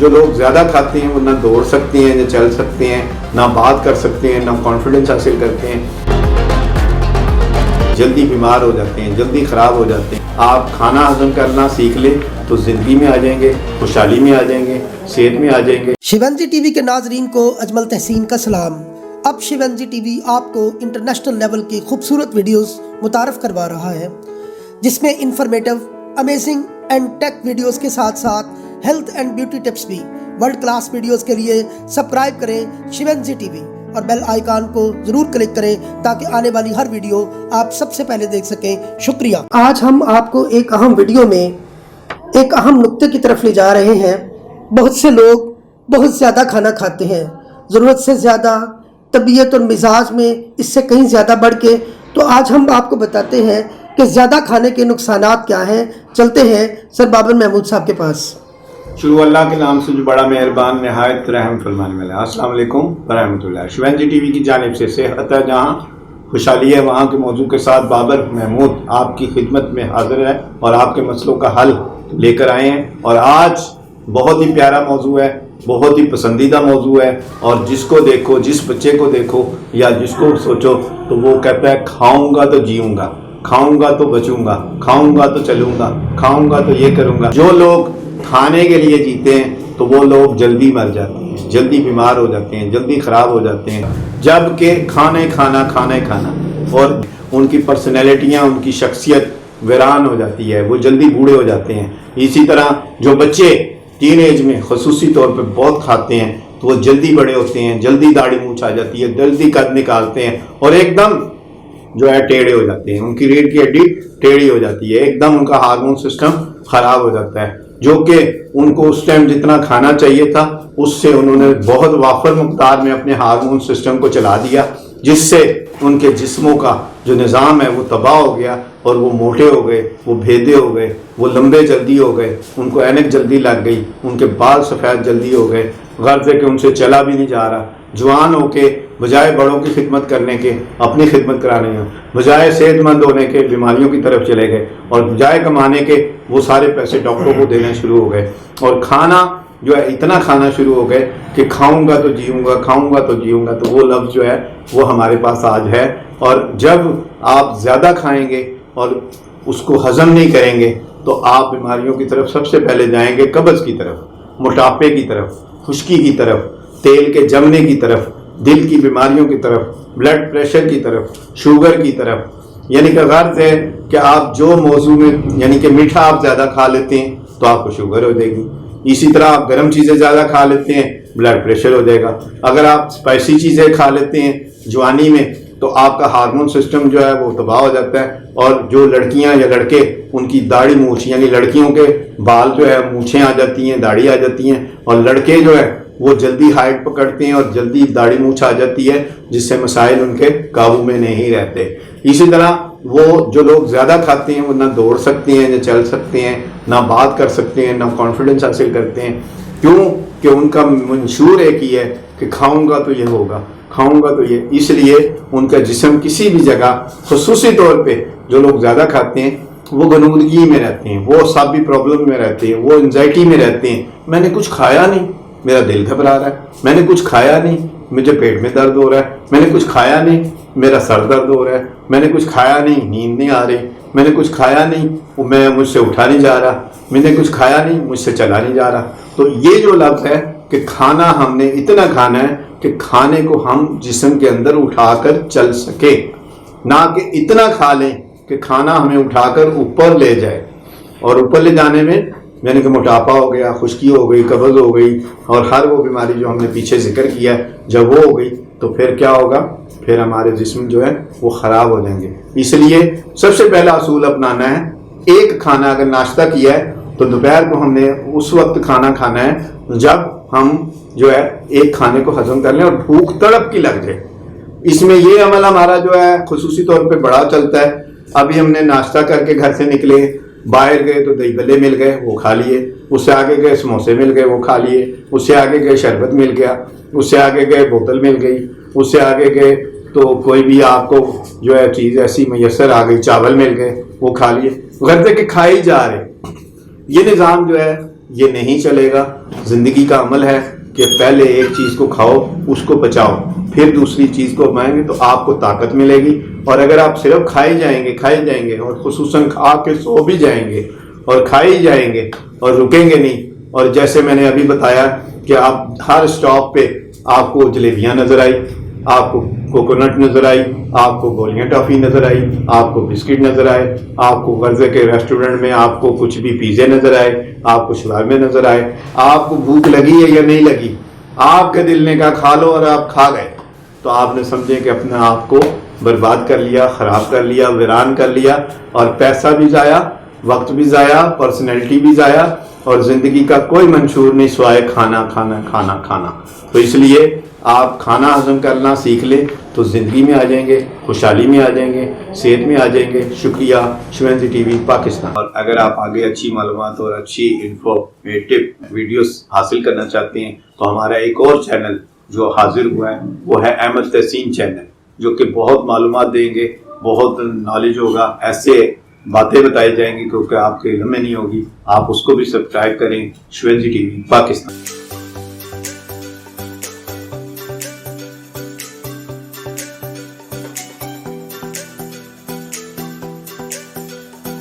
جو لوگ زیادہ کھاتے ہیں وہ نہ دوڑ سکتے ہیں، نہ چل سکتے ہیں، نہ بات کر سکتے ہیں، نہ کانفیڈنس حاصل کرتے ہیں، جلدی بیمار ہو جاتے ہیں، جلدی خراب ہو جاتے ہیں۔ آپ کھانا ہضم کرنا سیکھ لیں تو زندگی میں آ جائیں گے، خوشحالی میں آ جائیں گے، صحت میں آ جائیں گے۔ شیونزی ٹی وی کے ناظرین کو اجمل تحسین کا سلام۔ اب شیونزی ٹی وی آپ کو انٹرنیشنل لیول کی خوبصورت ویڈیوز متعارف کروا رہا ہے، جس میں informative, amazing and take videos کے ساتھ ساتھ ہیلتھ اینڈ بیوٹی ٹپس بھی۔ ورلڈ کلاس ویڈیوز کے لیے سبسکرائب کریں شیونزی ٹی وی اور بیل آئیکن کو ضرور کلک کریں تاکہ آنے والی ہر ویڈیو آپ سب سے پہلے دیکھ سکیں۔ شکریہ۔ آج ہم آپ کو ایک اہم ویڈیو میں ایک اہم نقطے کی طرف لے جا رہے ہیں۔ بہت سے لوگ بہت زیادہ کھانا کھاتے ہیں، ضرورت سے زیادہ، طبیعت اور مزاج میں اس سے کہیں زیادہ بڑھ کے۔ تو آج ہم آپ کو بتاتے ہیں کہ زیادہ کھانے کے نقصانات کیا ہیں۔ چلتے ہیں سر بابر محمود صاحب کے پاس۔ شروع اللہ کے نام سے جو بڑا مہربان نہایت رحم فرمانے والا۔ السلام علیکم ورحمۃ اللہ۔ شیونزی ٹی وی کی جانب سے صحت ہے جہاں، خوشحالی ہے وہاں کے موضوع کے ساتھ بابر محمود آپ کی خدمت میں حاضر ہے اور آپ کے مسئلوں کا حل لے کر آئے ہیں۔ اور آج بہت ہی پیارا موضوع ہے، بہت ہی پسندیدہ موضوع ہے، اور جس کو دیکھو، جس بچے کو دیکھو یا جس کو سوچو تو وہ کہتا ہے کھاؤں گا تو جیوں گا، کھاؤں گا تو بچوں گا، کھاؤں گا تو چلوں گا، کھاؤں گا تو یہ کروں گا۔ جو لوگ کھانے کے لیے جیتے ہیں تو وہ لوگ جلدی مر جاتے ہیں، جلدی بیمار ہو جاتے ہیں، جلدی خراب ہو جاتے ہیں، جبکہ کھانا کھانا اور ان کی پرسنالٹیاں، ان کی شخصیت ویران ہو جاتی ہے، وہ جلدی بوڑھے ہو جاتے ہیں۔ اسی طرح جو بچے ٹین ایج میں خصوصی طور پہ بہت کھاتے ہیں تو وہ جلدی بڑے ہوتے ہیں، جلدی داڑھی مونچھ آ جاتی ہے، جلدی قد نکالتے ہیں اور ایک دم جو ہے ٹیڑھے ہو جاتے ہیں، ان کی ریڑھ کی ہڈی ٹیڑھی ہو جاتی ہے، ایک دم ان کا ہارمون سسٹم خراب ہو جاتا ہے، جو کہ ان کو اس ٹائم جتنا کھانا چاہیے تھا اس سے انہوں نے بہت وافر مقدار میں اپنے ہارمون سسٹم کو چلا دیا، جس سے ان کے جسموں کا جو نظام ہے وہ تباہ ہو گیا اور وہ موٹے ہو گئے، وہ بھیدے ہو گئے، وہ لمبے جلدی ہو گئے، ان کو اینک جلدی لگ گئی، ان کے بال سفید جلدی ہو گئے، غرض ہے کہ ان سے چلا بھی نہیں جا رہا۔ جوان ہو کے بجائے بڑوں کی خدمت کرنے کے اپنی خدمت کرانے ہیں، بجائے صحت مند ہونے کے بیماریوں کی طرف چلے گئے، اور بجائے کمانے کے وہ سارے پیسے ڈاکٹروں کو دینے شروع ہو گئے، اور کھانا جو ہے اتنا کھانا شروع ہو گئے کہ کھاؤں گا تو جیوں گا، کھاؤں گا تو جیوں گا، تو وہ لفظ جو ہے وہ ہمارے پاس آج ہے۔ اور جب آپ زیادہ کھائیں گے اور اس کو ہضم نہیں کریں گے تو آپ بیماریوں کی طرف سب سے پہلے جائیں گے، قبض کی طرف، موٹاپے کی طرف، خشکی کی طرف، تیل کے جمنے کی طرف، دل کی بیماریوں کی طرف، بلڈ پریشر کی طرف، شوگر کی طرف۔ یعنی کہ غرض ہے کہ آپ جو موضوع میں، یعنی کہ میٹھا آپ زیادہ کھا لیتے ہیں تو آپ کو شوگر ہو جائے گی، اسی طرح آپ گرم چیزیں زیادہ کھا لیتے ہیں بلڈ پریشر ہو جائے گا، اگر آپ اسپائسی چیزیں کھا لیتے ہیں جوانی میں تو آپ کا ہارمون سسٹم جو ہے وہ تباہ ہو جاتا ہے، اور جو لڑکیاں یا لڑکے ان کی داڑھی مونچھ، یعنی لڑکیوں کے بال جو ہے مونچھیں آ جاتی ہیں، داڑھی آ جاتی ہیں، اور لڑکے جو ہے وہ جلدی ہائٹ پکڑتے ہیں اور جلدی داڑھی مونچھ آ جاتی ہے، جس سے مسائل ان کے قابو میں نہیں رہتے۔ اسی طرح وہ جو لوگ زیادہ کھاتے ہیں وہ نہ دوڑ سکتے ہیں، نہ چل سکتے ہیں، نہ بات کر سکتے ہیں، نہ کانفیڈنس حاصل کرتے ہیں، کیوں کہ ان کا منشور ایک ہی ہے کہ کھاؤں گا تو یہ ہوگا، کھاؤں گا تو یہ۔ اس لیے ان کا جسم کسی بھی جگہ، خصوصی طور پہ جو لوگ زیادہ کھاتے ہیں وہ غنودگی میں رہتے ہیں، وہ اعصابی پرابلم میں رہتے ہیں، وہ انزائٹی میں رہتے ہیں۔ میں نے کچھ کھایا نہیں، میرا دل گھبرا رہا ہے، میں نے کچھ کھایا نہیں، مجھے پیٹ میں درد ہو رہا ہے، میں نے کچھ کھایا نہیں، میرا سر درد ہو رہا ہے، میں نے کچھ کھایا نہیں، نیند نہیں آ رہی، میں نے کچھ کھایا نہیں، میں مجھ سے اٹھا نہیں جا رہا، میں نے کچھ کھایا نہیں، مجھ سے چلا نہیں جا رہا۔ تو یہ جو لفظ ہے کہ کھانا ہم نے اتنا کھانا ہے کہ کھانے کو ہم جسم کے اندر اٹھا کر چل سکے، نہ کہ اتنا کھا لیں کہ کھانا ہمیں اٹھا کر اوپر لے جائے، اور اوپر لے جانے میں یعنی کہ موٹاپا ہو گیا، خشکی ہو گئی، قبض ہو گئی، اور ہر وہ بیماری جو ہم نے پیچھے ذکر کیا ہے، جب وہ ہو گئی تو پھر کیا ہوگا؟ پھر ہمارے جسم جو ہے وہ خراب ہو جائیں گے۔ اس لیے سب سے پہلا اصول اپنانا ہے، ایک کھانا اگر ناشتہ کیا ہے تو دوپہر کو ہم نے اس وقت کھانا کھانا ہے جب ہم جو ہے ایک کھانے کو ہضم کر لیں اور بھوک تڑپ کی لگ جائے۔ اس میں یہ عمل ہمارا جو ہے خصوصی طور پہ بڑا چلتا ہے۔ ابھی ہم نے ناشتہ کر کے گھر سے نکلے، باہر گئے تو دہی بلے مل گئے، وہ کھا لیے، اس سے آگے گئے سموسے مل گئے، وہ کھا لیے، اس سے آگے گئے شربت مل گیا، اس سے آگے گئے بوتل مل گئی، اس سے آگے گئے تو کوئی بھی آپ کو جو ہے چیز ایسی میسر آ گئی، چاول مل گئے، وہ کھا لیے، غرض ہے کہ کھائی جا رہے۔ یہ نظام جو ہے یہ نہیں چلے گا. زندگی کا عمل ہے کہ پہلے ایک چیز کو کھاؤ, اس کو پچاؤ, پھر دوسری چیز کو پائیں گے تو آپ کو طاقت ملے گی. اور اگر آپ صرف کھائے جائیں گے اور خصوصاً کھا کے سو بھی جائیں گے اور کھائے جائیں گے اور رکیں گے نہیں, اور جیسے میں نے ابھی بتایا کہ آپ ہر سٹاپ پہ آپ کو جلیبیاں نظر آئی, آپ کو کوکونٹ نظر آئی, آپ کو گولیاں ٹافی نظر آئی, آپ کو بسکٹ نظر آئے, آپ کو غرضے کے ریسٹورنٹ میں آپ کو کچھ بھی پیزے نظر آئے, آپ کو شوارمے نظر آئے. آپ کو بھوک لگی ہے یا نہیں لگی, آپ کے دل نے کہا کھا لو اور آپ کھا گئے, تو آپ نے سمجھے کہ اپنے آپ کو برباد کر لیا, خراب کر لیا, ویران کر لیا, اور پیسہ بھی ضائع, وقت بھی ضائع, پرسنالٹی بھی ضائع, اور زندگی کا کوئی منشور نہیں سوائے کھانا کھانا کھانا کھانا. تو اس لیے آپ کھانا ہضم کرنا سیکھ لیں تو زندگی میں آ جائیں گے, خوشحالی میں آ جائیں گے, صحت میں آ جائیں گے. شکریہ. شیونزی ٹی وی پاکستان. اور اگر آپ آگے اچھی معلومات اور اچھی انفارمیٹو ویڈیوز حاصل کرنا چاہتے ہیں تو ہمارا ایک اور چینل جو حاضر ہوا ہے وہ ہے احمد تحسین چینل, جو کہ بہت معلومات دیں گے, بہت نالج ہوگا, ایسے باتیں بتائی جائیں گی کیونکہ آپ کے علم میں نہیں ہوگی. آپ اس کو بھی سبسکرائب کریں. شیونزی ٹی وی پاکستان.